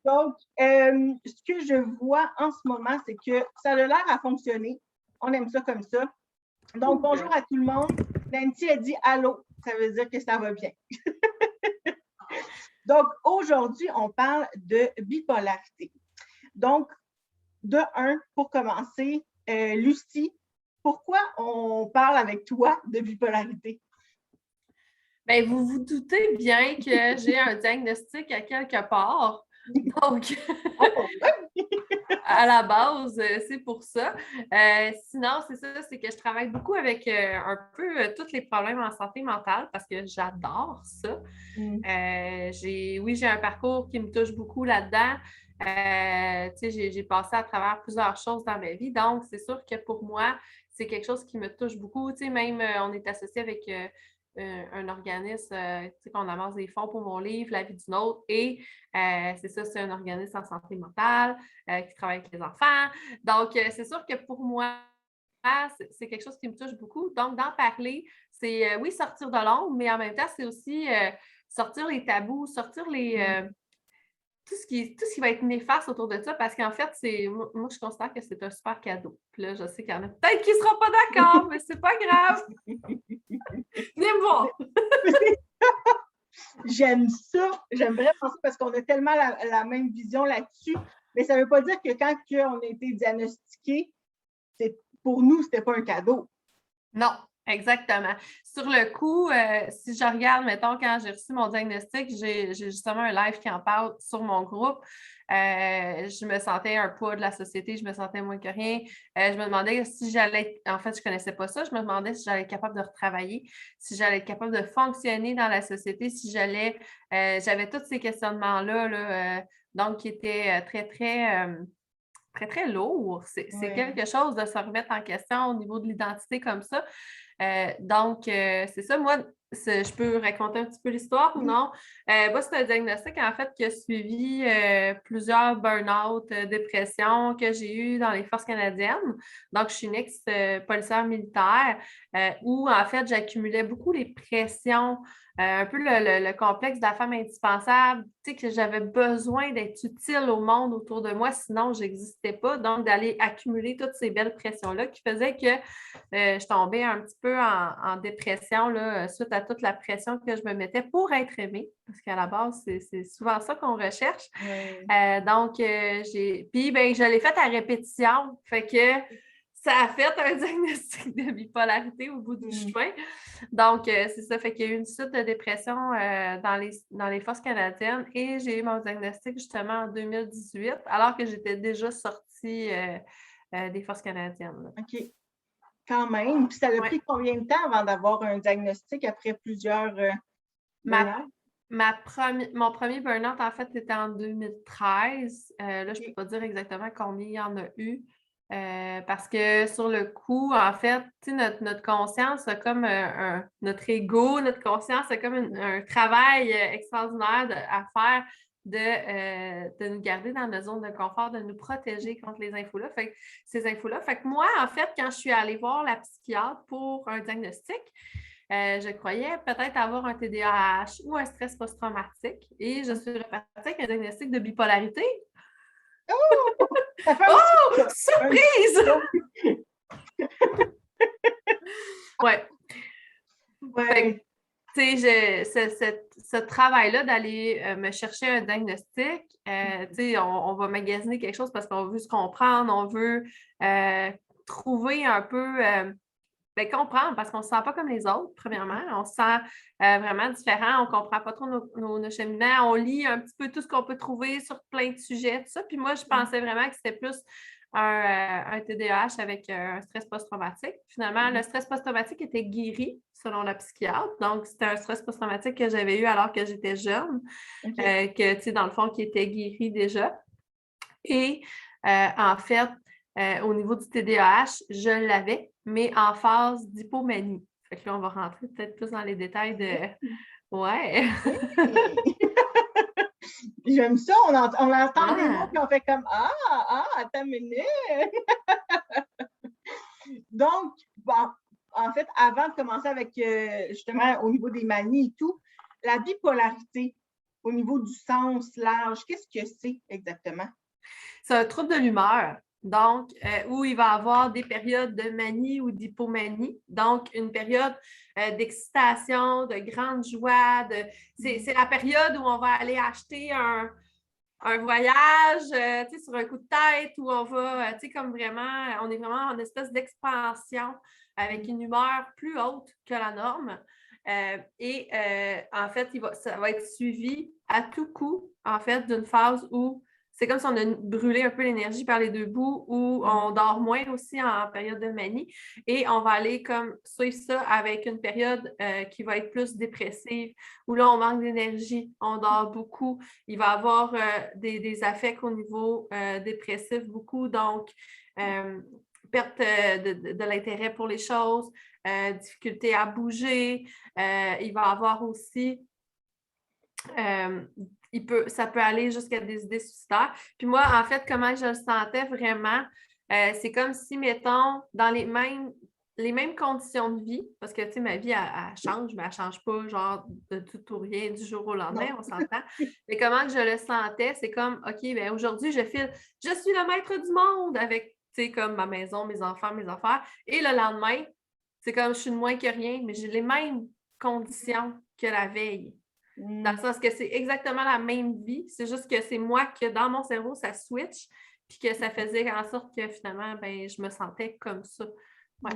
Donc, ce que je vois en ce moment, c'est que ça a l'air à fonctionner. On aime ça comme ça. Donc, bonjour à tout le monde. Nancy a dit allô. Ça veut dire que ça va bien. Donc, aujourd'hui, on parle de bipolarité. Donc, de un, pour commencer, Lucie, pourquoi on parle avec toi de bipolarité? Bien, vous vous doutez bien que j'ai un diagnostic à quelque part. Donc, à la base, c'est pour ça. Sinon, c'est ça, c'est que je travaille beaucoup avec un peu tous les problèmes en santé mentale parce que j'adore ça. J'ai un parcours qui me touche beaucoup là-dedans. J'ai passé à travers plusieurs choses dans ma vie. Donc, c'est sûr que pour moi, c'est quelque chose qui me touche beaucoup. Même, on est associé avec un organisme, qu'on amasse des fonds pour mon livre, La vie d'une autre. Et c'est ça, c'est un organisme en santé mentale qui travaille avec les enfants. Donc, c'est sûr que pour moi, c'est quelque chose qui me touche beaucoup. Donc, d'en parler, c'est, oui, sortir de l'ombre, mais en même temps, c'est aussi sortir les tabous, sortir tout ce qui va être néfaste autour de ça, parce qu'en fait, moi, je considère que c'est un super cadeau. Puis là, je sais qu'il y en a peut-être qui ne seront pas d'accord, mais c'est pas grave. Venez me voir. J'aime ça. J'aime vraiment ça parce qu'on a tellement la même vision là-dessus. Mais ça ne veut pas dire que quand on a été diagnostiqué, pour nous, ce n'était pas un cadeau. Non, exactement. Sur le coup, si je regarde, mettons, quand j'ai reçu mon diagnostic, j'ai justement un live qui en parle sur mon groupe. Je me sentais un poids de la société, je me sentais moins que rien. Je me demandais si j'allais, en fait, je ne connaissais pas ça, je me demandais si j'allais être capable de retravailler, si j'allais être capable de fonctionner dans la société, si j'avais tous ces questionnements-là, donc qui étaient très, très très, très lourd. C'est quelque chose de se remettre en question au niveau de l'identité comme ça. Donc, c'est ça. Moi, je peux raconter un petit peu l'histoire ou non? Moi, c'est un diagnostic, en fait, qui a suivi plusieurs burn-out, dépressions que j'ai eues dans les Forces canadiennes. Donc, je suis une ex-policière militaire où, en fait, j'accumulais beaucoup les pressions, un peu le complexe de la femme indispensable, tu sais, que j'avais besoin d'être utile au monde autour de moi, sinon je n'existais pas. Donc, d'aller accumuler toutes ces belles pressions-là qui faisaient que je tombais un petit peu en dépression là, suite à toute la pression que je me mettais pour être aimée, parce qu'à la base, c'est souvent ça qu'on recherche. Donc, puis, ben, je l'ai fait à répétition. Fait que ça a fait un diagnostic de bipolarité au bout du chemin. Donc, c'est ça. Fait qu'il y a eu une suite de dépression dans les Forces canadiennes et j'ai eu mon diagnostic justement en 2018, alors que j'étais déjà sortie des Forces canadiennes. Là. OK. Quand même. Puis ça a pris combien de temps avant d'avoir un diagnostic après plusieurs burn-out? Mon premier burn-out, en fait, était en 2013. Là, je ne peux pas dire exactement combien il y en a eu. Parce que sur le coup, en fait, notre conscience a comme notre ego, notre conscience a comme un travail extraordinaire à faire de nous garder dans notre zone de confort, de nous protéger contre les infos-là. Ces infos-là. Fait que moi, en fait, quand je suis allée voir la psychiatre pour un diagnostic, je croyais peut-être avoir un TDAH ou un stress post-traumatique et je suis repartie avec un diagnostic de bipolarité. Oh! Ça fait surprise! Ouais. Ouais. Tu sais, ce travail-là d'aller me chercher un diagnostic, tu sais, on va magasiner quelque chose parce qu'on veut se comprendre, on veut trouver un peu, comprendre parce qu'on ne se sent pas comme les autres, premièrement. On se sent vraiment différent, on ne comprend pas trop nos cheminements, on lit un petit peu tout ce qu'on peut trouver sur plein de sujets, tout ça. Puis moi, je pensais vraiment que c'était plus un TDAH avec un stress post-traumatique. Finalement, le stress post-traumatique était guéri selon la psychiatre. Donc, c'était un stress post-traumatique que j'avais eu alors que j'étais jeune, que, tu sais, dans le fond, qui était guéri déjà. Et en fait, au niveau du TDAH, je l'avais, mais en phase d'hypomanie. Fait que là, on va rentrer peut-être plus dans les détails de... Ouais! J'aime ça, on entend des mots puis on fait comme attends une minute! Donc, bon, en fait, avant de commencer avec justement au niveau des manies et tout, la bipolarité, au niveau du sens large, qu'est-ce que c'est exactement? C'est un trouble de l'humeur. Donc, où il va y avoir des périodes de manie ou d'hypomanie. Donc, une période d'excitation, de grande joie. C'est la période où on va aller acheter un voyage, sur un coup de tête, où on va, comme vraiment, on est vraiment en espèce d'expansion avec une humeur plus haute que la norme. En fait, ça va être suivi à tout coup, en fait, d'une phase où c'est comme si on a brûlé un peu l'énergie par les deux bouts, où on dort moins aussi en période de manie. Et on va aller comme suivre ça avec une période qui va être plus dépressive, où là, on manque d'énergie, on dort beaucoup. Il va y avoir des affects au niveau dépressif beaucoup. Donc, perte de l'intérêt pour les choses, difficulté à bouger. Il va y avoir aussi ça peut aller jusqu'à des idées suicidaires. Puis moi, en fait, comment je le sentais vraiment, c'est comme si, mettons, dans les mêmes conditions de vie, parce que, tu sais, ma vie, elle change, mais elle ne change pas, genre, de tout ou rien du jour au lendemain, Non. on s'entend. Mais comment que je le sentais, c'est comme, OK, bien, aujourd'hui, je suis le maître du monde avec, tu sais, comme ma maison, mes enfants, mes affaires. Et le lendemain, c'est comme, je suis de moins que rien, mais j'ai les mêmes conditions que la veille. Dans le sens que c'est exactement la même vie, c'est juste que c'est moi que dans mon cerveau, ça switch, puis que ça faisait en sorte que finalement, ben, je me sentais comme ça. Ouais.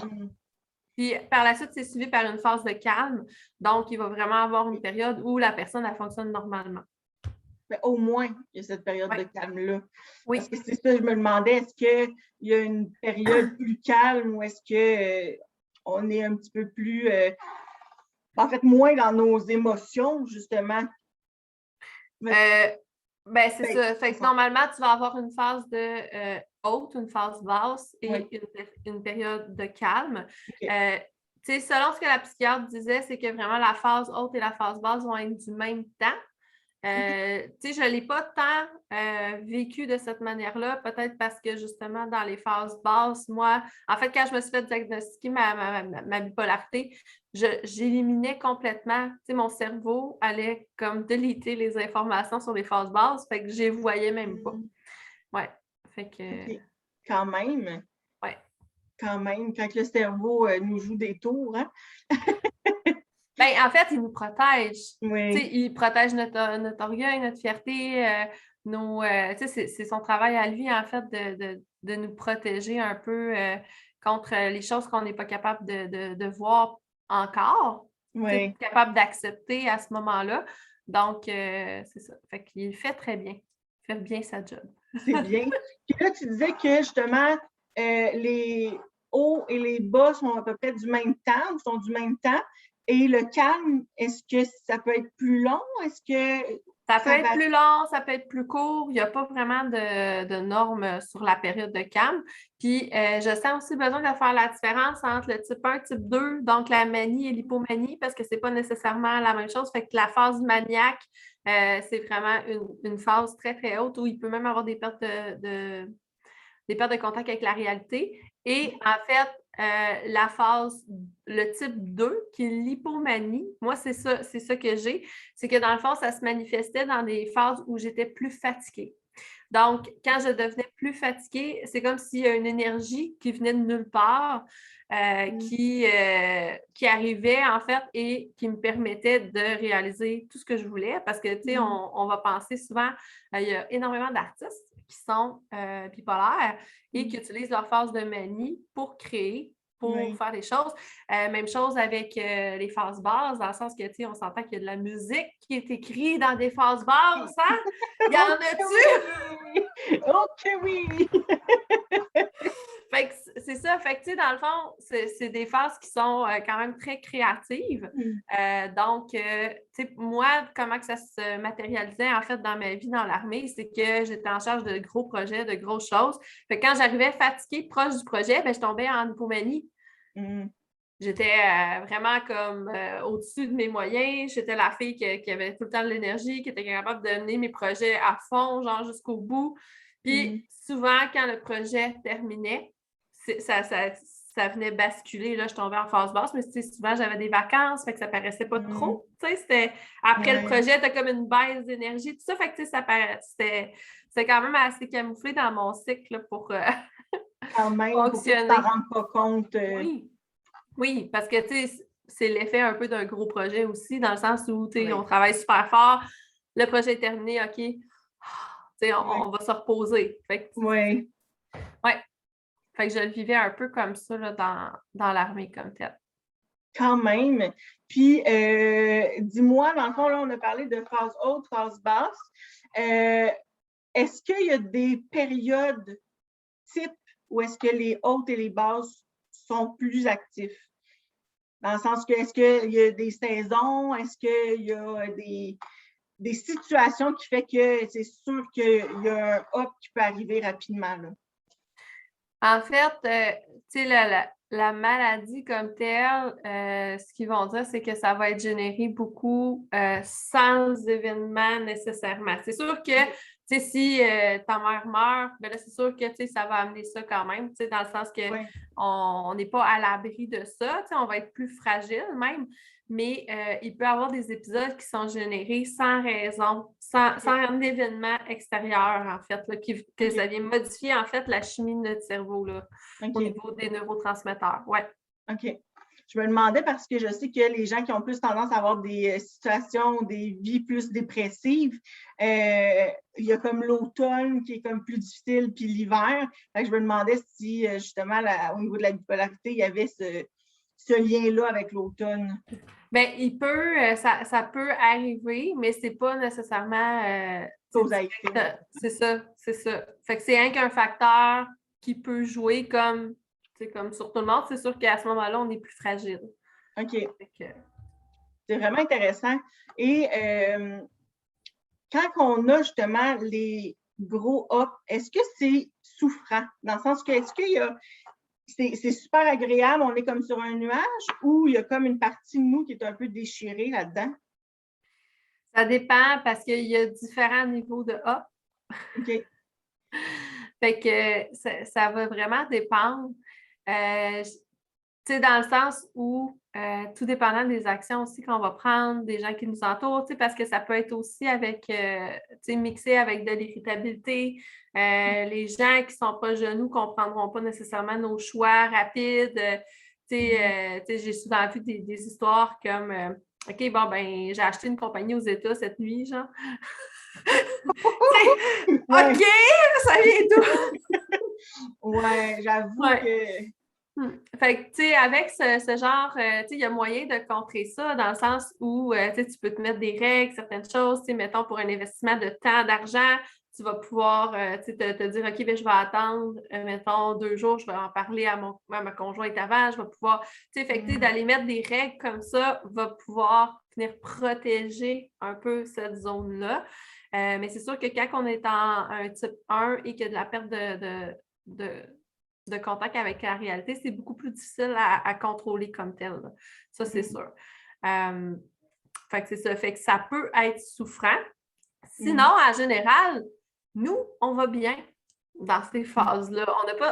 Puis par la suite, c'est suivi par une phase de calme. Donc, il va vraiment avoir une période où la personne, elle fonctionne normalement. Mais au moins, il y a cette période de calme-là. Oui. Parce que c'est ça, je me demandais, est-ce qu'il y a une période plus calme ou est-ce qu'on est un petit peu plus, en fait, moins dans nos émotions, justement? Ben, c'est ça. Fait que normalement, tu vas avoir une phase de haute, une phase basse et une période de calme. Okay. Selon ce que la psychiatre disait, c'est que vraiment la phase haute et la phase basse vont être du même temps. Je ne l'ai pas tant vécu de cette manière-là, peut-être parce que justement, dans les phases basses, moi, en fait, quand je me suis fait diagnostiquer ma bipolarité, j'éliminais complètement, mon cerveau allait comme déliter les informations sur les phases basses, fait que je les voyais même pas. Ouais, fait que... Okay. Quand même. Ouais. Quand même, quand le cerveau nous joue des tours, hein? Ben, en fait, il nous protège. Oui. Il protège notre orgueil, notre fierté, c'est son travail à lui, en fait, de nous protéger un peu contre les choses qu'on n'est pas capable de voir encore, capable d'accepter à ce moment-là. Donc, c'est ça. Fait qu'il fait très bien. Il fait bien sa job. C'est bien. Puis là, tu disais que justement, les hauts et les bas sont à peu près du même temps, ou sont du même temps. Et le calme, est-ce que ça peut être plus long? Est-ce que ça peut être plus long, ça peut être plus court. Il n'y a pas vraiment de normes sur la période de calme. Puis, je sens aussi besoin de faire la différence entre le type 1 et type 2, donc la manie et l'hypomanie, parce que ce n'est pas nécessairement la même chose. Fait que la phase maniaque, c'est vraiment une phase très, très haute où il peut même avoir des pertes des pertes de contact avec la réalité. Et en fait, la phase, le type 2, qui est l'hypomanie, moi, c'est ça que j'ai. C'est que dans le fond, ça se manifestait dans des phases où j'étais plus fatiguée. Donc, quand je devenais plus fatiguée, c'est comme s'il y a une énergie qui venait de nulle part, qui arrivait, en fait, et qui me permettait de réaliser tout ce que je voulais. Parce que, tu sais, on va penser souvent, il y a énormément d'artistes qui sont bipolaires et qui utilisent leur phase de manie pour créer, pour faire des choses. Même chose avec les phases basses, dans le sens que, tu sais, on s'entend qu'il y a de la musique qui est écrite dans des phases basses, hein? Il y en a-tu? OK, oui! Fait que c'est ça. Fait que, tu sais, dans le fond, c'est des phases qui sont quand même très créatives. Donc, tu sais, moi, comment que ça se matérialisait, en fait, dans ma vie dans l'armée, c'est que j'étais en charge de gros projets, de grosses choses. Fait que quand j'arrivais fatiguée, proche du projet, ben, je tombais en hypomanie. J'étais vraiment comme au-dessus de mes moyens. J'étais la fille qui avait tout le temps de l'énergie, qui était capable de mener mes projets à fond, genre jusqu'au bout. Puis souvent, quand le projet terminait, ça venait basculer, là, je tombais en phase basse, mais souvent, j'avais des vacances, fait que ça paraissait pas trop. C'était après le projet, t'as comme une baisse d'énergie, tout ça, fait que c'était quand même assez camouflé dans mon cycle là, pour quand même, fonctionner. pour que tu t'en rendes pas compte. Oui, parce que c'est l'effet un peu d'un gros projet aussi, dans le sens où on travaille super fort, le projet est terminé, OK, on va se reposer. Oui. Fait que je le vivais un peu comme ça là, dans l'armée comme tel. Quand même. Puis, dis-moi, dans le fond, là, on a parlé de phase haute, phase basse. Est-ce qu'il y a des périodes types où est-ce que les hautes et les basses sont plus actifs? Dans le sens que, est-ce qu'il y a des saisons? Est-ce qu'il y a des situations qui fait que c'est sûr qu'il y a un up qui peut arriver rapidement, là? En fait, tu sais, la maladie comme telle, ce qu'ils vont dire, c'est que ça va être généré beaucoup sans événement nécessairement. C'est sûr que si ta mère meurt, ben là, c'est sûr que ça va amener ça quand même, dans le sens que on n'est pas à l'abri de ça, on va être plus fragile même, mais il peut y avoir des épisodes qui sont générés sans raison, sans un événement extérieur, en fait, là, que ça vient modifier, en fait, la chimie de notre cerveau, là, au niveau des neurotransmetteurs. Ouais. OK. Je me demandais parce que je sais que les gens qui ont plus tendance à avoir des situations, des vies plus dépressives, il y a comme l'automne qui est comme plus difficile, puis l'hiver. Je me demandais si, justement, au niveau de la bipolarité, il y avait ce lien-là avec l'automne. Bien, il peut, ça peut arriver, mais c'est pas nécessairement... c'est ça. Fait que c'est rien qu'un facteur qui peut jouer comme sur tout le monde. C'est sûr qu'à ce moment-là, on est plus fragile. OK. C'est vraiment intéressant. Et quand on a justement les gros ups, est-ce que c'est souffrant? Dans le sens que, est-ce qu'il y a... C'est super agréable, on est comme sur un nuage, ou il y a comme une partie de nous qui est un peu déchirée là-dedans? Ça dépend parce qu'il y a différents niveaux de up. OK. Fait que ça va vraiment dépendre. Dans le sens où, tout dépendant des actions aussi qu'on va prendre, des gens qui nous entourent, parce que ça peut être aussi avec, mixé avec de l'irritabilité. Les gens qui sont proches de nous ne comprendront pas nécessairement nos choix rapides. J'ai souvent vu des histoires comme OK, bon, ben, j'ai acheté une compagnie aux États cette nuit, genre. OK, ça vient d'où? Ouais, j'avoue que... Fait que, tu sais, avec ce genre, tu sais, il y a moyen de contrer ça dans le sens où, tu peux te mettre des règles, certaines choses, tu sais, mettons, pour un investissement de temps, d'argent, tu vas pouvoir, te dire, OK, bien, je vais attendre, mettons, 2 jours, je vais en parler à ma conjointe avant, je vais pouvoir, tu sais, fait que, d'aller mettre des règles comme ça va pouvoir venir protéger un peu cette zone-là. Mais c'est sûr que quand on est en un type 1 et qu'il y a de la perte de contact avec la réalité, c'est beaucoup plus difficile à contrôler comme tel. Là. Ça, c'est sûr. Fait que c'est ça. Fait que ça peut être souffrant. Sinon, en général, nous, on va bien dans ces phases-là.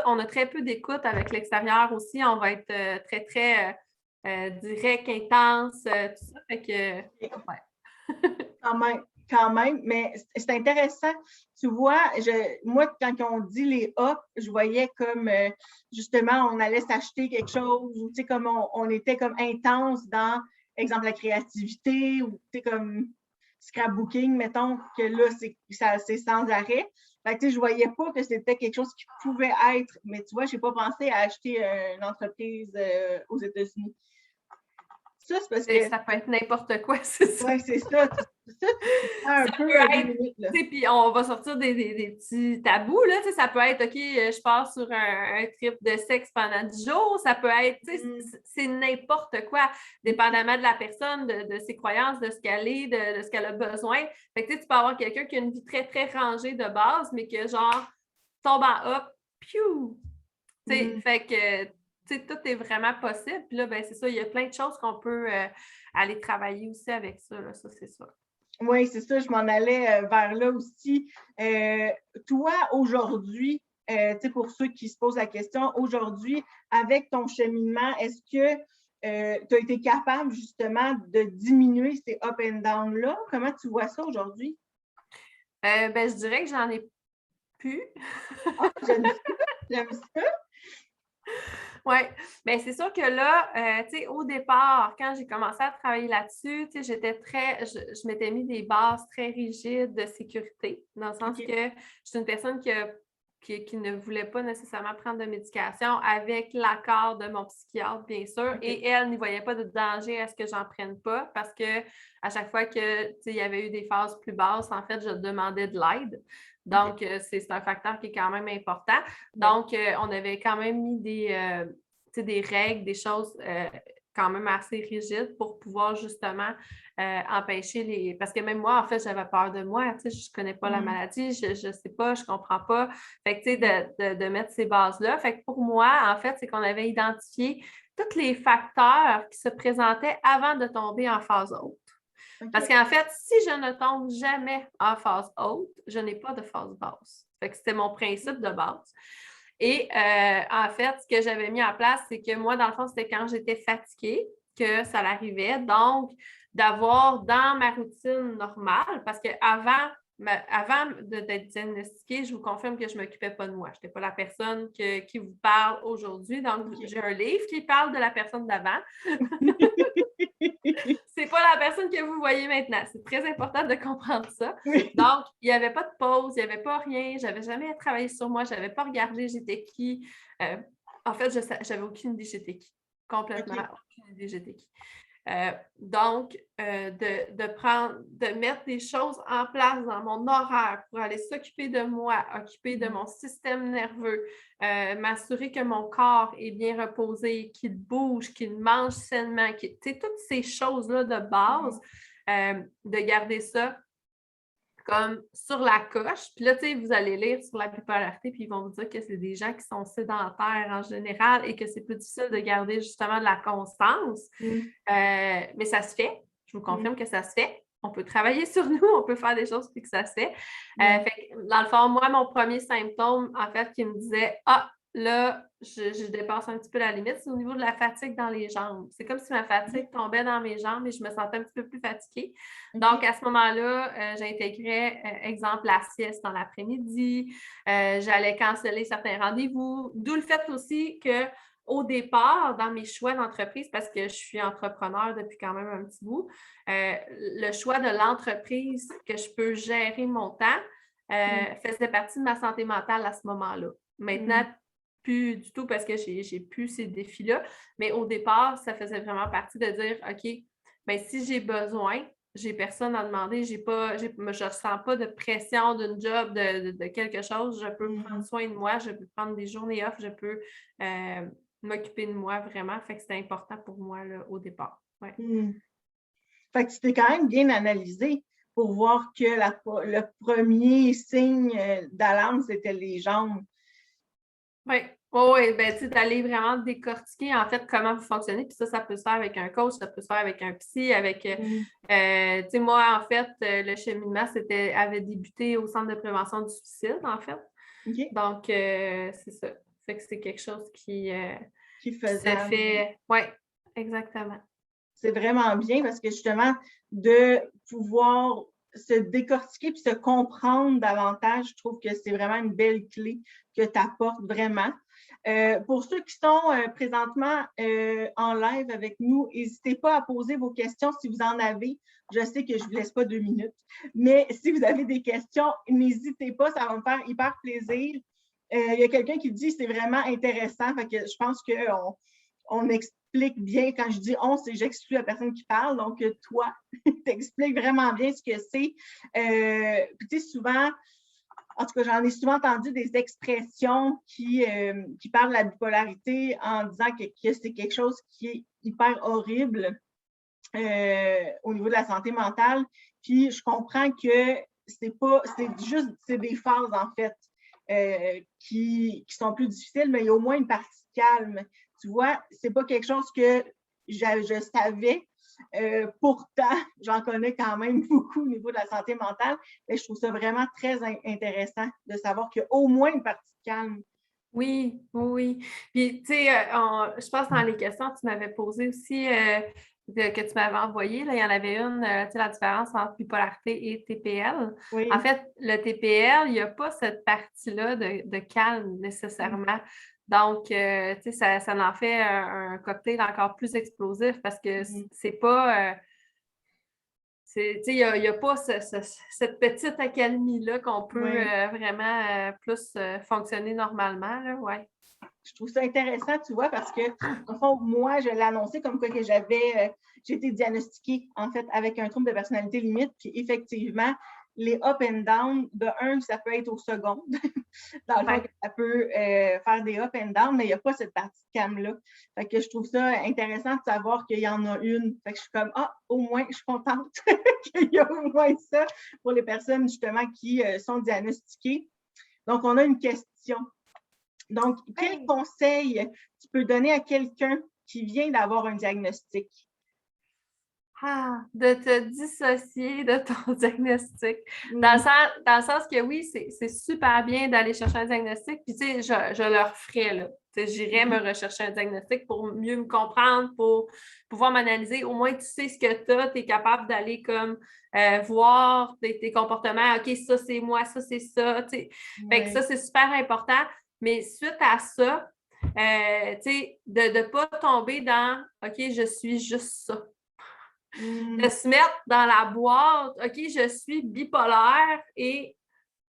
On a très peu d'écoute avec l'extérieur aussi. On va être très, très direct, intense, tout ça. Fait que, ouais. Quand même, mais c'est intéressant. Tu vois, moi, quand on dit les ups, je voyais comme, justement, on allait s'acheter quelque chose, ou tu sais, comme on était comme intense dans, exemple, la créativité, ou tu sais, comme scrapbooking, mettons, que là, c'est sans arrêt. Fait que, tu sais, je voyais pas que c'était quelque chose qui pouvait être, mais tu vois, je n'ai pas pensé à acheter une entreprise aux États-Unis. Ça, c'est parce que... Ça peut être n'importe quoi, c'est ça. Oui, c'est ça. Ça, un peu puis on va sortir des petits tabous, là. Ça peut être, OK, je pars sur un trip de sexe pendant 10 jours. Ça peut être, c'est n'importe quoi, dépendamment de la personne, de ses croyances, de ce qu'elle est, de ce qu'elle a besoin. Fait que tu peux avoir quelqu'un qui a une vie très, très rangée de base, mais que genre tombe en up, piou! Fait que tout est vraiment possible. Puis là, ben, c'est ça, il y a plein de choses qu'on peut aller travailler aussi avec ça, là, ça c'est ça. Oui, c'est ça, je m'en allais vers là aussi. Toi, aujourd'hui, pour ceux qui se posent la question, aujourd'hui, avec ton cheminement, est-ce que tu as été capable justement de diminuer ces up and down-là? Comment tu vois ça aujourd'hui? Je dirais que j'en ai plus. Ah, j'aime ça, j'aime ça. Oui, bien c'est sûr que là, au départ, quand j'ai commencé à travailler là-dessus, je m'étais mis des bases très rigides de sécurité, dans le sens que je suis une personne qui ne voulait pas nécessairement prendre de médication avec l'accord de mon psychiatre, bien sûr, et elle n'y voyait pas de danger à ce que j'en prenne pas, parce que à chaque fois que il y avait eu des phases plus basses, en fait, je demandais de l'aide. Donc, c'est un facteur qui est quand même important. Donc, on avait quand même mis des règles, des choses quand même assez rigides pour pouvoir justement empêcher les... Parce que même moi, en fait, j'avais peur de moi. Je ne connais pas la maladie, je ne sais pas, je ne comprends pas. Fait que, de mettre ces bases-là. Fait que pour moi, en fait, c'est qu'on avait identifié tous les facteurs qui se présentaient avant de tomber en phase haute. Parce qu'en fait, si je ne tombe jamais en phase haute, je n'ai pas de phase basse. Fait que c'était mon principe de base. Et en fait, ce que j'avais mis en place, c'est que moi, dans le fond, c'était quand j'étais fatiguée que ça l'arrivait. Donc, d'avoir dans ma routine normale, parce qu'avant d'être diagnostiquée, je vous confirme que je ne m'occupais pas de moi. Je n'étais pas la personne qui vous parle aujourd'hui. Donc, j'ai un livre qui parle de la personne d'avant. C'est pas la personne que vous voyez maintenant. C'est très important de comprendre ça. Donc, il n'y avait pas de pause, il n'y avait pas rien. Je n'avais jamais travaillé sur moi, je n'avais pas regardé j'étais qui. En fait, je n'avais aucune idée j'étais qui. Complètement aucune idée j'étais qui. Donc, de mettre des choses en place dans mon horaire pour aller s'occuper de moi, occuper de mon système nerveux, m'assurer que mon corps est bien reposé, qu'il bouge, qu'il mange sainement, toutes ces choses-là de base, de garder ça comme sur la coche. Puis là, vous allez lire sur la bipolarité, puis ils vont vous dire que c'est des gens qui sont sédentaires en général et que c'est plus difficile de garder justement de la constance. Mais ça se fait. Je vous confirme que ça se fait. On peut travailler sur nous, on peut faire des choses puis que ça se fait. Fait que, dans le fond, moi, mon premier symptôme, en fait, qui me disait « Ah, là, je dépasse un petit peu la limite », c'est au niveau de la fatigue dans les jambes. C'est comme si ma fatigue tombait dans mes jambes et je me sentais un petit peu plus fatiguée. Donc, à ce moment-là, j'intégrais, exemple, la sieste dans l'après-midi. J'allais canceller certains rendez-vous. D'où le fait aussi que au départ, dans mes choix d'entreprise, parce que je suis entrepreneur depuis quand même un petit bout, le choix de l'entreprise que je peux gérer mon temps faisait partie de ma santé mentale à ce moment-là. Maintenant, plus du tout parce que j'ai plus ces défis-là, mais au départ, ça faisait vraiment partie de dire, OK, bien, si j'ai besoin, j'ai personne à demander, je ne ressens pas de pression d'une job, de quelque chose, je peux prendre soin de moi, je peux prendre des journées off, je peux m'occuper de moi vraiment. Fait que c'était important pour moi là, au départ. Ouais. Fait que tu t'es quand même bien analysé pour voir que le premier signe d'alarme, c'était les jambes. Oui. Oui, ben, tu sais, d'aller vraiment décortiquer, en fait, comment vous fonctionnez. Puis ça peut se faire avec un coach, ça peut se faire avec un psy, avec... tu sais, moi, en fait, le cheminement, avait débuté au Centre de prévention du suicide, en fait. Donc, c'est ça. Fait que c'est quelque chose qui se fait... Oui, exactement. C'est vraiment bien parce que, justement, de pouvoir se décortiquer puis se comprendre davantage, je trouve que c'est vraiment une belle clé que tu apportes vraiment. Pour ceux qui sont présentement en live avec nous, n'hésitez pas à poser vos questions si vous en avez. Je sais que je ne vous laisse pas 2 minutes, mais si vous avez des questions, n'hésitez pas, ça va me faire hyper plaisir. Il y a quelqu'un qui dit que c'est vraiment intéressant, fait que je pense qu'on explique bien, quand je dis on, c'est j'exclus la personne qui parle, donc toi, tu expliques vraiment bien ce que c'est. Puis tu sais, souvent, en tout cas, j'en ai souvent entendu des expressions qui parlent de la bipolarité en disant que c'est quelque chose qui est hyper horrible au niveau de la santé mentale. Puis je comprends que c'est des phases, en fait, qui sont plus difficiles, mais il y a au moins une partie calme. Tu vois, c'est pas quelque chose que je savais Pourtant, j'en connais quand même beaucoup au niveau de la santé mentale, mais je trouve ça vraiment très intéressant de savoir qu'il y a au moins une partie de calme. Oui, oui, oui. Puis, tu sais, je pense dans les questions que tu m'avais posées aussi, que tu m'avais envoyées, là, il y en avait une, tu sais, la différence entre bipolarité et TPL. En Oui. fait, le TPL, il n'y a pas cette partie-là de calme nécessairement. Donc, tu sais, ça en fait un cocktail encore plus explosif parce que c'est pas... il n'y a pas cette petite accalmie-là qu'on peut Oui. vraiment plus fonctionner normalement. Là, ouais. Je trouve ça intéressant, tu vois, parce que, en fond, moi, je l'ai annoncé comme quoi que j'ai été diagnostiquée, en fait, avec un trouble de personnalité limite, puis effectivement, les up and down, de un, ça peut être aux secondes, dans le fond, ça peut faire des up and down, mais il n'y a pas cette partie de calme-là. Fait que je trouve ça intéressant de savoir qu'il y en a une. Fait que je suis comme, au moins, je suis contente qu'il y a au moins ça pour les personnes, justement, qui sont diagnostiquées. Donc, on a une question. Donc, quel conseil tu peux donner à quelqu'un qui vient d'avoir un diagnostic? De te dissocier de ton diagnostic. Dans le sens que oui, c'est super bien d'aller chercher un diagnostic, puis tu sais, je le referais, là. J'irais me rechercher un diagnostic pour mieux me comprendre, pour pouvoir m'analyser. Au moins, tu sais ce que tu as, tu es capable d'aller comme voir tes comportements. OK, ça, c'est moi, ça, c'est ça. Fait que ça, c'est super important. Mais suite à ça, de ne pas tomber dans OK, je suis juste ça. De se mettre dans la boîte, OK, je suis bipolaire et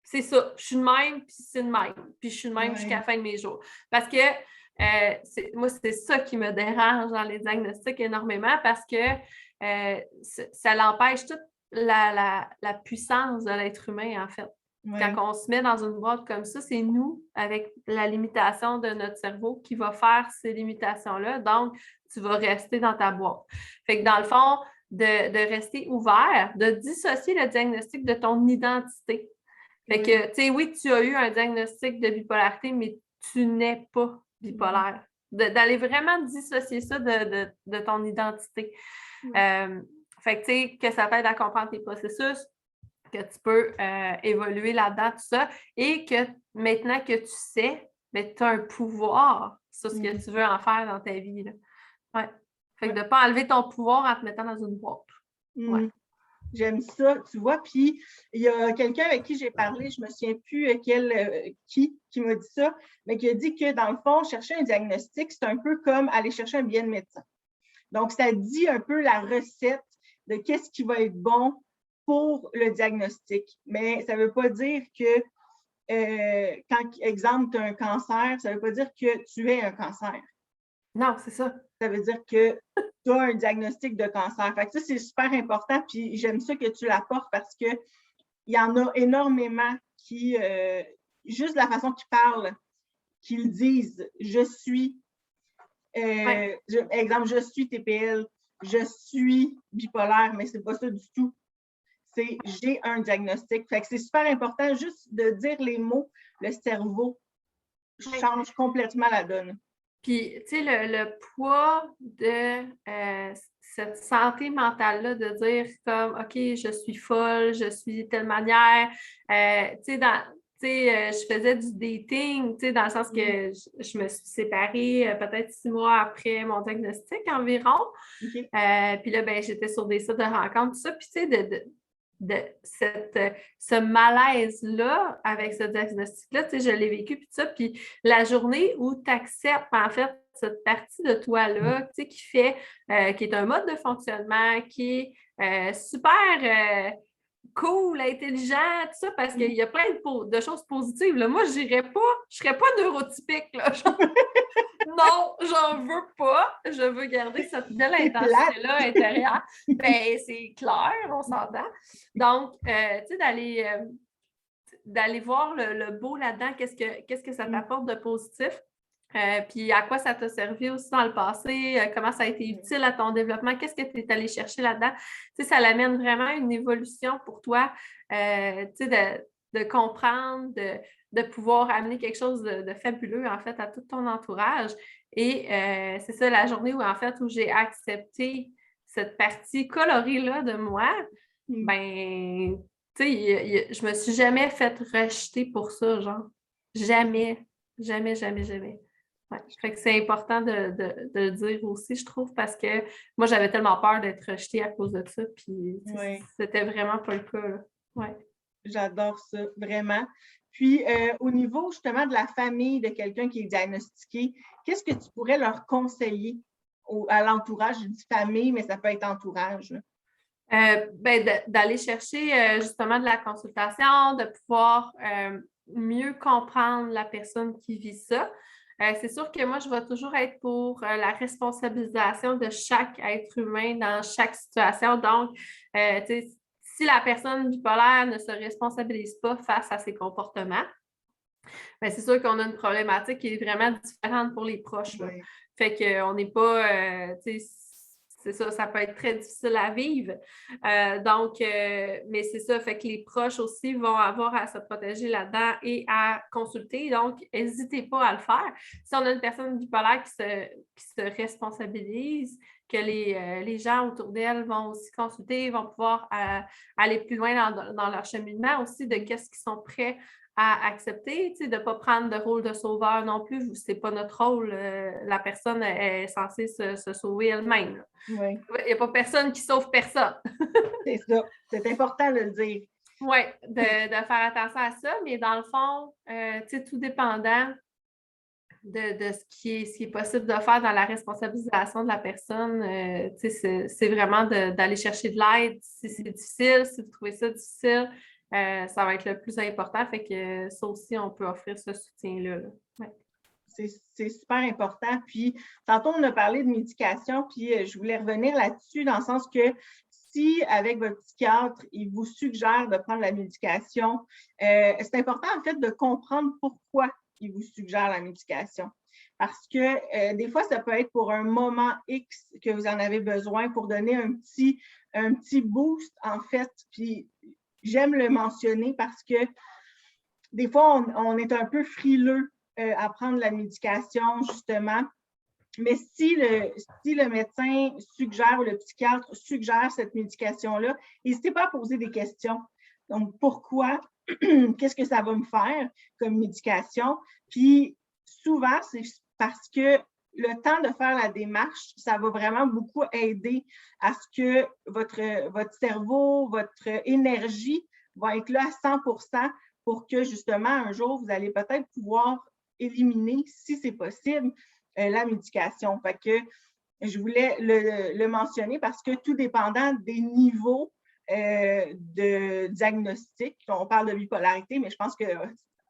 c'est ça, je suis de même, puis c'est de même, puis je suis de même jusqu'à la fin de mes jours. Parce que moi, c'est ça qui me dérange dans les diagnostics énormément parce que ça l'empêche toute la puissance de l'être humain, en fait. Quand on se met dans une boîte comme ça, c'est nous, avec la limitation de notre cerveau, qui va faire ces limitations-là. Donc, tu vas rester dans ta boîte. Fait que dans le fond, de rester ouvert, de dissocier le diagnostic de ton identité. Fait que, tu sais, oui, tu as eu un diagnostic de bipolarité, mais tu n'es pas bipolaire. D'aller vraiment dissocier ça de ton identité. Fait que, tu sais, que ça t'aide à comprendre tes processus, que tu peux évoluer là-dedans, tout ça, et que maintenant que tu sais, ben, tu as un pouvoir sur ce que tu veux en faire dans ta vie. Là. Ouais. Fait que de ne pas enlever ton pouvoir en te mettant dans une boîte. Ouais. J'aime ça, tu vois. Puis, il y a quelqu'un avec qui j'ai parlé, je ne me souviens plus qui m'a dit ça, mais qui a dit que, dans le fond, chercher un diagnostic, c'est un peu comme aller chercher un billet de médecin. Donc, ça dit un peu la recette de qu'est-ce qui va être bon pour le diagnostic. Mais ça ne veut pas dire que, quand, exemple, tu as un cancer, ça ne veut pas dire que tu es un cancer. Non, c'est ça. Ça veut dire que tu as un diagnostic de cancer. Fait que ça, c'est super important. Puis j'aime ça que tu l'apportes parce qu'il y en a énormément qui, juste la façon qu'ils parlent, qu'ils disent je suis, exemple, je suis TPL, je suis bipolaire, mais c'est pas ça du tout. C'est j'ai un diagnostic. Fait que c'est super important juste de dire les mots, le cerveau change complètement la donne. Puis, tu sais, le poids de cette santé mentale-là, de dire comme, OK, je suis folle, je suis de telle manière. Tu sais, je faisais du dating, tu sais, dans le sens que je me suis séparée peut-être 6 mois après mon diagnostic environ. Puis là, ben, j'étais sur des sites de rencontres, tout ça. Puis, tu sais, ce malaise-là avec ce diagnostic-là, tu sais, je l'ai vécu, puis ça, puis la journée où tu acceptes, en fait, cette partie de toi-là, tu sais, qui est un mode de fonctionnement, qui est super cool, intelligent, tout ça, parce qu'il y a plein de choses positives. Là. Moi, je serais pas neurotypique, là. Non, j'en veux pas. Je veux garder cette belle intensité-là intérieure. Ben, c'est clair, on s'entend. Donc, tu sais, d'aller voir le beau là-dedans, qu'est-ce que ça t'apporte de positif? Puis à quoi ça t'a servi aussi dans le passé? Comment ça a été utile à ton développement? Qu'est-ce que tu es allé chercher là-dedans? Tu sais, ça l'amène vraiment à une évolution pour toi, tu sais, de comprendre, de pouvoir amener quelque chose de fabuleux, en fait, à tout ton entourage. Et c'est ça, la journée où, en fait, où j'ai accepté cette partie colorée-là de moi, ben, tu sais, je me suis jamais fait rejeter pour ça, genre. Jamais. Jamais, jamais, jamais. Ouais. Fait que c'est important de le dire aussi, je trouve, parce que moi, j'avais tellement peur d'être rejetée à cause de ça, puis c'était vraiment pas le cas, là. Ouais. J'adore ça, vraiment. Puis, au niveau justement de la famille de quelqu'un qui est diagnostiqué, qu'est-ce que tu pourrais leur conseiller à l'entourage? Je dis famille, mais ça peut être entourage. D'aller chercher justement de la consultation, de pouvoir mieux comprendre la personne qui vit ça. C'est sûr que moi, je vais toujours être pour la responsabilisation de chaque être humain dans chaque situation. Donc, si la personne bipolaire ne se responsabilise pas face à ses comportements, bien, c'est sûr qu'on a une problématique qui est vraiment différente pour les proches. Là. Oui. Fait qu'on n'est pas, c'est ça, ça peut être très difficile à vivre. Mais c'est ça, fait que les proches aussi vont avoir à se protéger là-dedans et à consulter. Donc, n'hésitez pas à le faire. Si on a une personne bipolaire qui se responsabilise, que les gens autour d'elle vont aussi consulter, vont pouvoir aller plus loin dans leur cheminement aussi de qu'est-ce qu'ils sont prêts à accepter, de ne pas prendre de rôle de sauveur non plus. Ce n'est pas notre rôle. La personne est censée se sauver elle-même. Oui. Il n'y a pas personne qui sauve personne. C'est ça. C'est important de le dire. Oui, de faire attention à ça, mais dans le fond, tout dépendant de ce qui est possible de faire dans la responsabilisation de la personne, c'est vraiment d'aller chercher de l'aide. Si c'est difficile, si vous trouvez ça difficile, ça va être le plus important. Fait que ça aussi, on peut offrir ce soutien-là. Là. Ouais. C'est super important. Puis, tantôt, on a parlé de médication, puis je voulais revenir là-dessus dans le sens que si, avec votre psychiatre, il vous suggère de prendre la médication, c'est important, en fait, de comprendre pourquoi il vous suggère la médication. Parce que des fois, ça peut être pour un moment X que vous en avez besoin pour donner un petit boost, en fait. Puis, j'aime le mentionner parce que des fois, on est un peu frileux à prendre la médication, justement. Mais si le médecin suggère ou le psychiatre suggère cette médication-là, n'hésitez pas à poser des questions. Donc, pourquoi? Qu'est-ce que ça va me faire comme médication? Puis, souvent, c'est parce que le temps de faire la démarche, ça va vraiment beaucoup aider à ce que votre cerveau, votre énergie va être là à 100% pour que, justement, un jour, vous allez peut-être pouvoir éliminer, si c'est possible, la médication. Fait que je voulais le mentionner parce que tout dépendant des niveaux de diagnostic, on parle de bipolarité, mais je pense que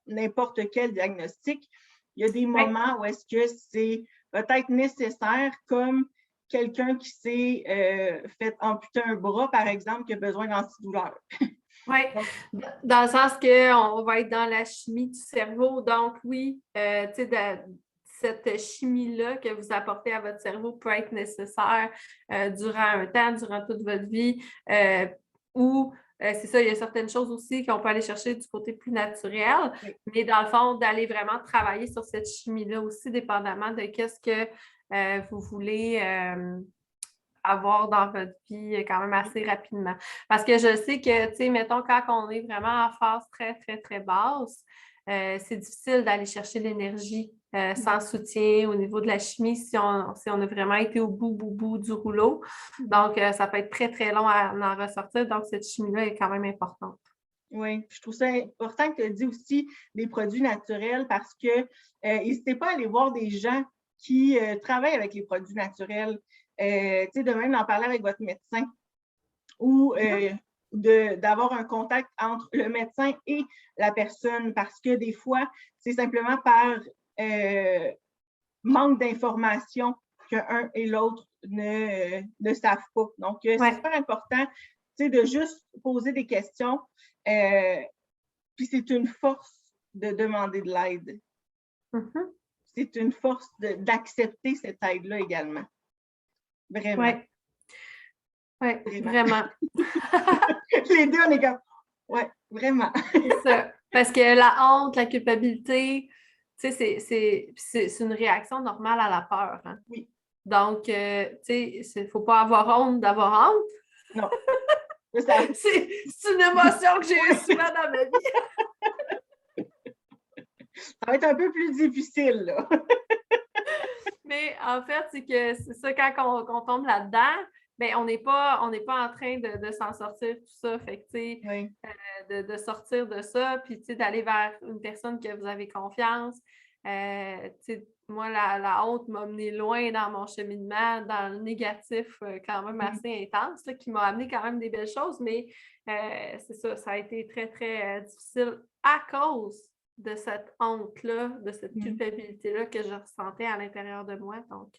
n'importe quel diagnostic, il y a des moments où est-ce que c'est peut-être nécessaire, comme quelqu'un qui s'est fait amputer un bras, par exemple, qui a besoin d'antidouleur. Oui, dans le sens qu'on va être dans la chimie du cerveau. Donc, oui, cette chimie-là que vous apportez à votre cerveau peut être nécessaire durant un temps, durant toute votre vie, ou c'est ça, il y a certaines choses aussi qu'on peut aller chercher du côté plus naturel, mais dans le fond, d'aller vraiment travailler sur cette chimie-là aussi, dépendamment de qu'est-ce que vous voulez avoir dans votre vie quand même assez rapidement. Parce que je sais que, tu sais, mettons, quand on est vraiment en phase très, très, très basse, c'est difficile d'aller chercher l'énergie sans soutien au niveau de la chimie si on a vraiment été au bout du rouleau. Donc, ça peut être très, très long à en ressortir. Donc, cette chimie-là est quand même importante. Oui, je trouve ça important que tu aies dit aussi des produits naturels parce que n'hésitez pas à aller voir des gens qui travaillent avec les produits naturels. De même d'en parler avec votre médecin ou d'avoir un contact entre le médecin et la personne parce que des fois, c'est simplement par manque d'information qu'un et l'autre ne savent pas. Donc, c'est super important de juste poser des questions. Puis c'est une force de demander de l'aide. Mm-hmm. C'est une force d'accepter cette aide-là également. Vraiment. Oui, vraiment. Les deux, on est comme, oui, vraiment. C'est ça. Parce que la honte, la culpabilité, tu sais, c'est une réaction normale à la peur. Hein? Oui. Donc, tu sais, il ne faut pas avoir honte d'avoir honte. Non. Ça. C'est une émotion que j'ai eue souvent dans ma vie. Ça va être un peu plus difficile, là. Mais en fait, c'est que c'est ça, quand on tombe là-dedans, bien, on n'est pas en train de s'en sortir, tout ça. Fait que, tu sais, Oui. de sortir de ça, puis, tu sais, d'aller vers une personne que vous avez confiance. Tu sais, moi, la honte m'a mené loin dans mon cheminement, dans le négatif quand même assez intense, là, qui m'a amené quand même des belles choses, mais c'est ça a été très, très difficile à cause de cette honte-là, de cette culpabilité-là que je ressentais à l'intérieur de moi. Donc,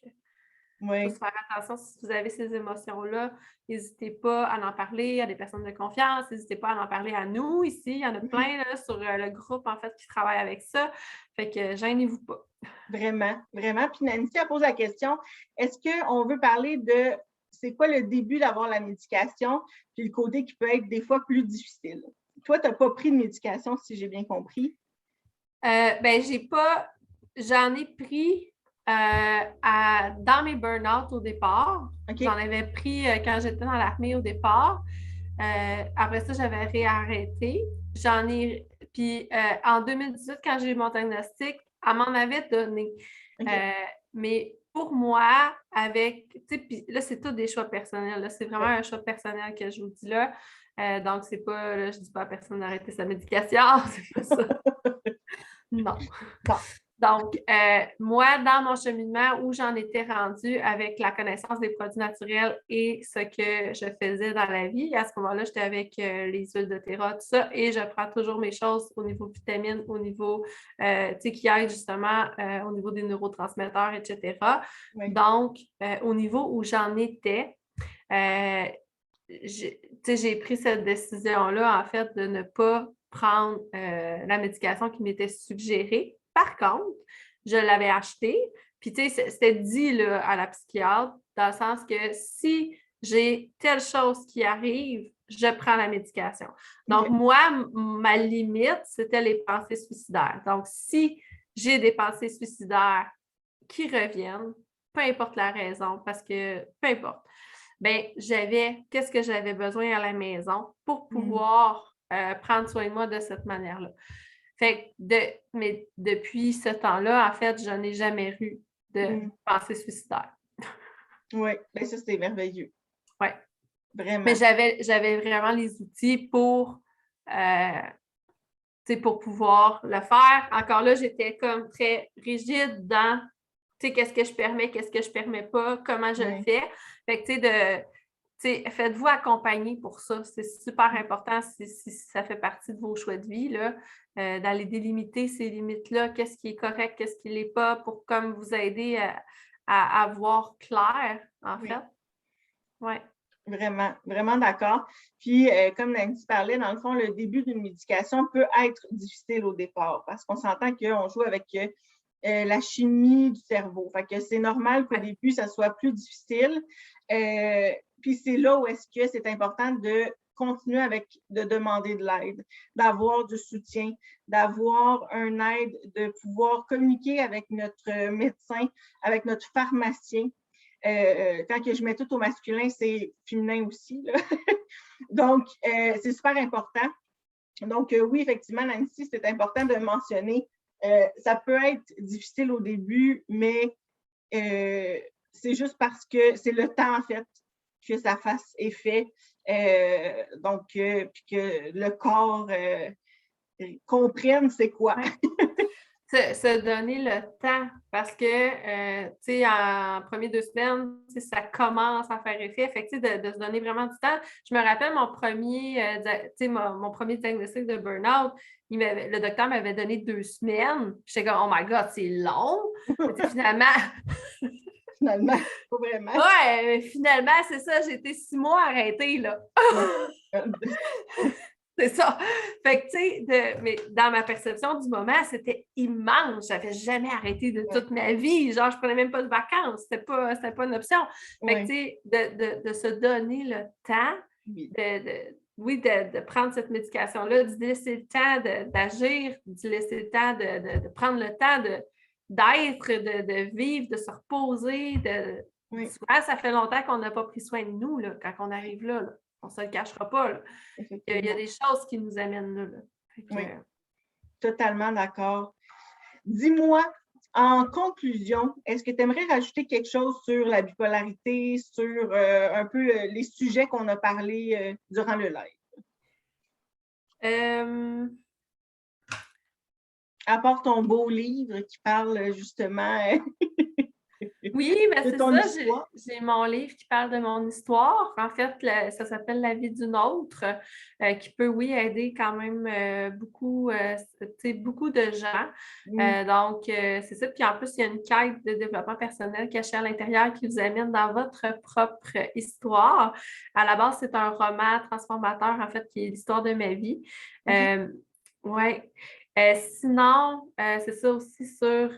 il faut se faire attention si vous avez ces émotions-là. N'hésitez pas à en parler à des personnes de confiance. N'hésitez pas à en parler à nous ici. Il y en a plein là, sur le groupe, en fait, qui travaille avec ça. Fait que gênez-vous pas. Vraiment, vraiment. Puis Nancy, elle pose la question, est-ce qu'on veut parler de c'est quoi le début d'avoir la médication, puis le côté qui peut être des fois plus difficile? Toi, tu n'as pas pris de médication, si j'ai bien compris. Ben, j'en ai pris dans mes burn-out au départ. Okay. J'en avais pris quand j'étais dans l'armée au départ. Après ça, j'avais réarrêté. Puis en 2018, quand j'ai eu mon diagnostic, elle m'en avait donné. Okay. Mais pour moi, puis là, c'est tout des choix personnels. Là. C'est vraiment un choix personnel que je vous dis là. Donc, c'est pas, là, je dis pas à personne d'arrêter sa médication. C'est pas ça. Non. Donc, moi, dans mon cheminement où j'en étais rendue avec la connaissance des produits naturels et ce que je faisais dans la vie, à ce moment-là, j'étais avec les huiles de terra, tout ça, et je prends toujours mes choses au niveau vitamines, au niveau, tu sais, qui aident justement au niveau des neurotransmetteurs, etc. Oui. Donc, au niveau où j'en étais, j'ai pris cette décision-là, en fait, de ne pas prendre la médication qui m'était suggérée. Par contre, je l'avais achetée, puis tu sais, c'était dit là, à la psychiatre, dans le sens que si j'ai telle chose qui arrive, je prends la médication. Donc, moi, ma limite, c'était les pensées suicidaires. Donc, si j'ai des pensées suicidaires qui reviennent, peu importe la raison, parce que peu importe, bien, qu'est-ce que j'avais besoin à la maison pour pouvoir prendre soin de moi de cette manière-là. Fait que mais depuis ce temps-là, en fait, je n'ai jamais eu de pensée suicidaire. Oui, bien ça, c'est merveilleux. Oui. Vraiment. Mais j'avais vraiment les outils pour pouvoir le faire. Encore là, j'étais comme très rigide dans qu'est-ce que je permets, qu'est-ce que je ne permets pas, comment je le fais. Fait que, faites-vous accompagner pour ça. C'est super important si ça fait partie de vos choix de vie, là, d'aller délimiter ces limites-là, qu'est-ce qui est correct, qu'est-ce qui ne l'est pas, pour comme vous aider à voir clair, en fait. Oui. Vraiment, vraiment d'accord. Puis, comme Nancy parlait, dans le fond, le début d'une médication peut être difficile au départ parce qu'on s'entend qu'on joue avec la chimie du cerveau. Fait que c'est normal qu'au début, ça soit plus difficile. Puis c'est là où est-ce que c'est important de continuer de demander de l'aide, d'avoir du soutien, d'avoir un aide, de pouvoir communiquer avec notre médecin, avec notre pharmacien. Quand que je mets tout au masculin, c'est féminin aussi. Là. Donc, c'est super important. Donc, oui, effectivement, Nancy, c'est important de mentionner. Ça peut être difficile au début, mais c'est juste parce que c'est le temps, en fait, que ça fasse effet. Donc, puis que le corps comprenne c'est quoi. Se donner le temps parce que, tu sais, en premier 2 semaines, ça commence à faire effet. Fait que, de se donner vraiment du temps. Je me rappelle mon premier diagnostic de burn-out, le docteur m'avait donné 2 semaines. J'étais comme, oh my God, c'est long. Finalement... Finalement, pas vraiment. Ouais, finalement, c'est ça, j'ai été 6 mois arrêtée, là. C'est ça. Fait que, tu sais, mais dans ma perception du moment, c'était immense. J'avais jamais arrêté de toute ma vie. Genre, je prenais même pas de vacances. C'était pas une option. Fait que, tu sais, de se donner le temps, de prendre cette médication-là, de laisser le temps d'agir, de laisser le temps de prendre le temps d'être, de vivre, de se reposer. Oui. Souvent, ça fait longtemps qu'on n'a pas pris soin de nous là, quand on arrive là. On ne se le cachera pas. Là. Il y a des choses qui nous amènent là. Oui, totalement d'accord. Dis-moi, en conclusion, est-ce que tu aimerais rajouter quelque chose sur la bipolarité, sur un peu les sujets qu'on a parlé durant le live? À part ton beau livre qui parle justement oui, mais c'est ça, j'ai mon livre qui parle de mon histoire. En fait, ça s'appelle La vie d'une autre, qui peut, oui, aider quand même beaucoup de gens. Donc, c'est ça. Puis en plus, il y a une quête de développement personnel cachée à l'intérieur qui vous amène dans votre propre histoire. À la base, c'est un roman transformateur, en fait, qui est l'histoire de ma vie. Oui. Sinon, c'est ça aussi sur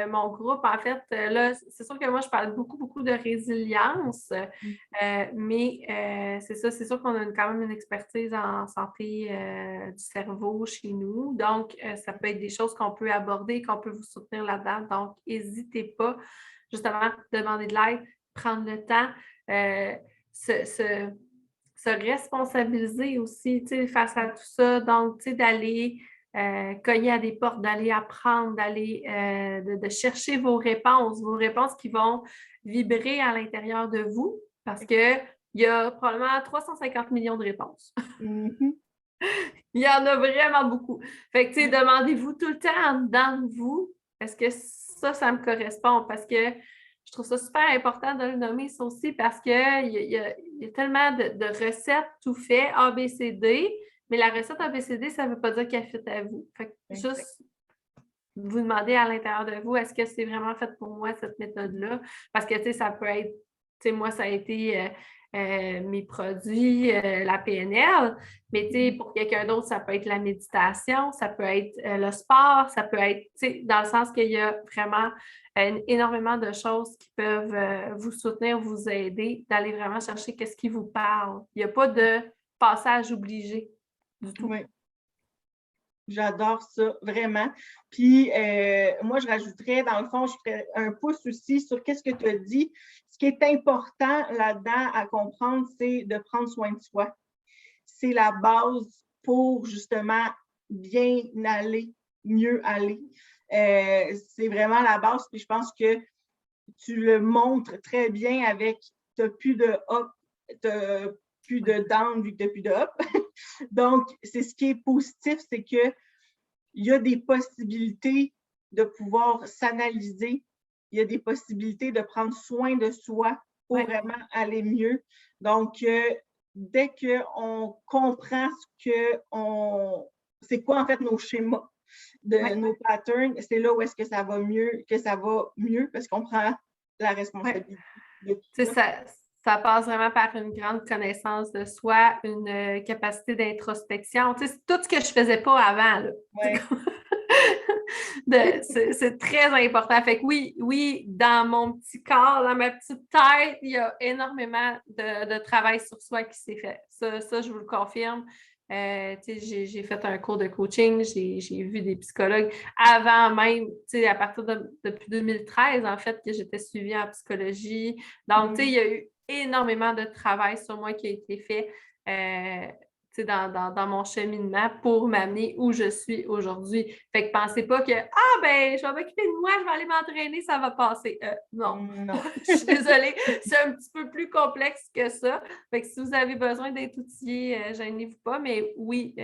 mon groupe. En fait, là, c'est sûr que moi, je parle beaucoup de résilience, mais c'est ça, c'est sûr qu'on a quand même une expertise en santé du cerveau chez nous. Donc, ça peut être des choses qu'on peut aborder, qu'on peut vous soutenir là-dedans. Donc, n'hésitez pas, justement, demander de l'aide, prendre le temps, se responsabiliser aussi, tu sais, face à tout ça. Donc, tu sais, d'aller cogner à des portes, d'aller apprendre, d'aller de chercher vos réponses qui vont vibrer à l'intérieur de vous parce qu'il y a probablement 350 millions de réponses. Il y en a vraiment beaucoup. Fait que, tu sais, demandez-vous tout le temps en dedans de vous, est-ce que ça me correspond? Parce que je trouve ça super important de le nommer, ça aussi, parce qu'il y a tellement de recettes tout fait, A, B, C, D, mais la recette ABCD, ça ne veut pas dire qu'elle fit à vous. Fait que juste vous demandez à l'intérieur de vous, est-ce que c'est vraiment fait pour moi, cette méthode-là? Parce que, tu sais, ça peut être, tu sais, moi, ça a été mes produits, la PNL, mais, tu sais, pour quelqu'un d'autre, ça peut être la méditation, ça peut être le sport, ça peut être, tu sais, dans le sens qu'il y a vraiment énormément de choses qui peuvent vous soutenir, vous aider, d'aller vraiment chercher qu'est-ce qui vous parle. Il n'y a pas de passage obligé. Du tout. Oui. J'adore ça, vraiment. Puis, moi, je rajouterais, dans le fond, je ferais un pouce aussi sur qu'est-ce que tu as dit. Ce qui est important là-dedans à comprendre, c'est de prendre soin de soi. C'est la base pour, justement, bien aller, mieux aller. C'est vraiment la base. Puis, je pense que tu le montres très bien avec « tu n'as plus de up », plus de down vu que tu n'as plus de up. Donc, c'est ce qui est positif, c'est qu'il y a des possibilités de pouvoir s'analyser, il y a des possibilités de prendre soin de soi pour vraiment aller mieux. Donc, dès qu'on comprend c'est quoi en fait nos schémas, nos patterns, c'est là où est-ce que ça va mieux, parce qu'on prend la responsabilité de tout ça. Ça passe vraiment par une grande connaissance de soi, une capacité d'introspection. Tu sais, c'est tout ce que je ne faisais pas avant. C'est très important. Fait que oui, dans mon petit corps, dans ma petite tête, il y a énormément de travail sur soi qui s'est fait. Ça, je vous le confirme. J'ai fait un cours de coaching, j'ai vu des psychologues avant même, à partir depuis 2013, en fait, que j'étais suivie en psychologie. Donc, il y a eu énormément de travail sur moi qui a été fait dans mon cheminement pour m'amener où je suis aujourd'hui. Fait que pensez pas que je vais m'occuper de moi, je vais aller m'entraîner, ça va passer. Non. Je suis désolée, c'est un petit peu plus complexe que ça. Fait que si vous avez besoin d'être outillé, gênez-vous pas, mais oui,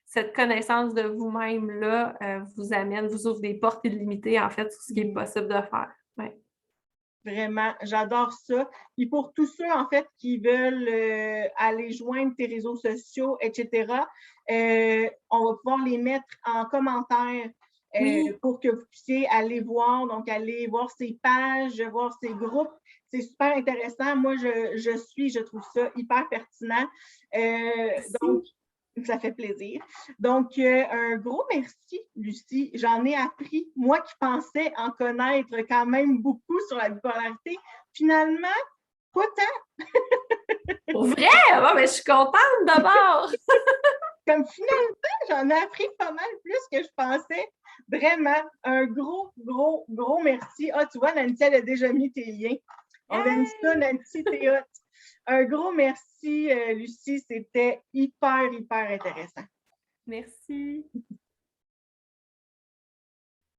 cette connaissance de vous-même-là vous ouvre des portes illimitées, en fait, sur ce qui est possible de faire. Ouais. Vraiment, j'adore ça. Et pour tous ceux, en fait, qui veulent aller joindre tes réseaux sociaux, etc., on va pouvoir les mettre en commentaire pour que vous puissiez aller voir, donc aller voir ses pages, voir ses groupes. C'est super intéressant. Moi, je trouve ça hyper pertinent. Donc, ça fait plaisir. Donc, un gros merci, Lucie. J'en ai appris, moi qui pensais en connaître quand même beaucoup sur la bipolarité. Finalement, pas tant. Pour vrai? Je suis contente d'abord. Comme finalement, j'en ai appris pas mal plus que je pensais. Vraiment, un gros, gros, gros merci. Ah, tu vois, Nancy, elle a déjà mis tes liens. On aime ça, Nancy, t'es hot. Un gros merci, Lucie. C'était hyper, hyper intéressant. Merci.